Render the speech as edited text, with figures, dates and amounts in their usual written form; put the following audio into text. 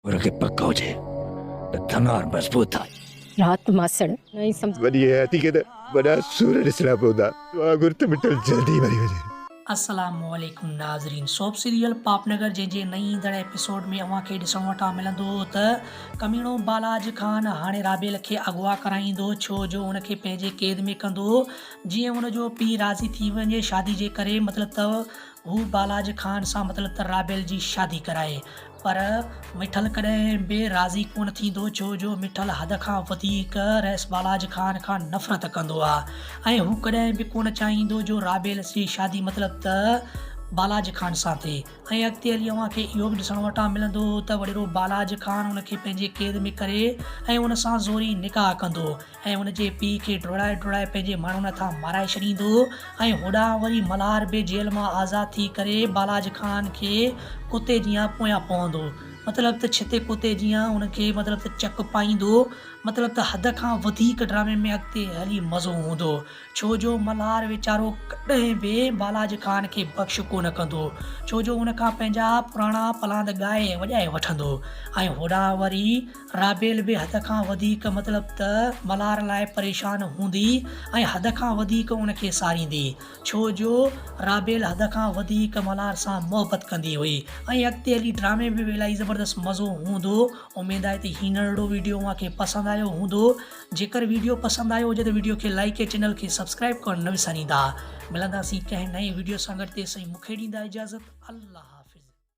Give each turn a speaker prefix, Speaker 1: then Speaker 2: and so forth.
Speaker 1: उनखे पक हुजे त थनार मज़बूत आहे।
Speaker 2: रात मासड़ नहीं समझ
Speaker 3: वॾी हयाती खे त वॾा सूर ॾिसणा पवंदा। दुआ घुर त मिटल जल्दी मरी वञे।
Speaker 4: अस्सलामुअलैकुम नाज़रीन, सोप सीरियल पापनगर जे नई ईंदड़ एपिसोड में अव्हांखे ॾिसण वटां मिलंदो त कमीणो बालाज खान हाणे राबेल खे अगवा कराईंदो, छो जो उनखे पंहिंजे क़ैद में कंदो जीअं उनजो पीउ राज़ी थी वञे शादी जे करे। मतिलबु त हू बालाज खान सां मतिलबु त राबेल जी शादी कराए, पर मिठल कॾहिं बि राज़ी कोन थींदो, छो जो मिठल हद खां वधीक रैस बालाज खान खां नफ़रत कंदो आहे ऐं हू कॾहिं बि कोन चाहींदो जो राबेल जी शादी मतिलबु त बालाज खान सां थिए। ऐं अॻिते हली अव्हांखे इहो बि ॾिसण वटां मिलंदो त वॾेरो बालाज खान उनखे पंहिंजे क़ैद में करे ऐं उन सां ज़ोरी निकाह कंदो ऐं उनजे पीउ खे डुड़ाए डुड़ाए पंहिंजे माण्हुनि हथां माराए छॾींदो ऐं होॾां वरी मल्हार बि जेल मां आज़ादु थी करे बालाज खान खे कुते जीअं पोयां पवंदो, मतिलबु त छिते कुते जीअं उनखे मतिलबु त चक पाईंदो। मतिलबु त हद खां वधीक ड्रामे में अॻिते हली मज़ो हूंदो, छो जो मल्हार वीचारो कॾहिं बि बालाज खान खे बख़्श कोन कंदो, छो जो उनखां पंहिंजा पुराणा पलांद ॻाए वॼाए वठंदो। ऐं होॾां वरी राबेल बि हद खां वधीक मतिलबु त मल्हार लाइ परेशान हूंदी ऐं हद खां वधीक उनखे सारींदी, छो जो राबेल हद खां वधीक मल्हार सां मोहबत कंदी हुई। ऐं अॻिते हली ड्रामे में बि इलाही ज़बरदस्त मज़ो हूंदो। उमेद आहे त हीउ नंढिड़ो वीडियो मूंखे पसंदि आयो हूंदो। जेकर वीडियो पसंदि आयो हुजे त वीडियो खे लाइक ऐं चैनल खे सब्सक्राइब करणु न विसारींदा। मिलंदासीं कंहिं नए वीडियो सां गॾु, तेसिताईं मूंखे ॾींदा इजाज़त। अल्लाह।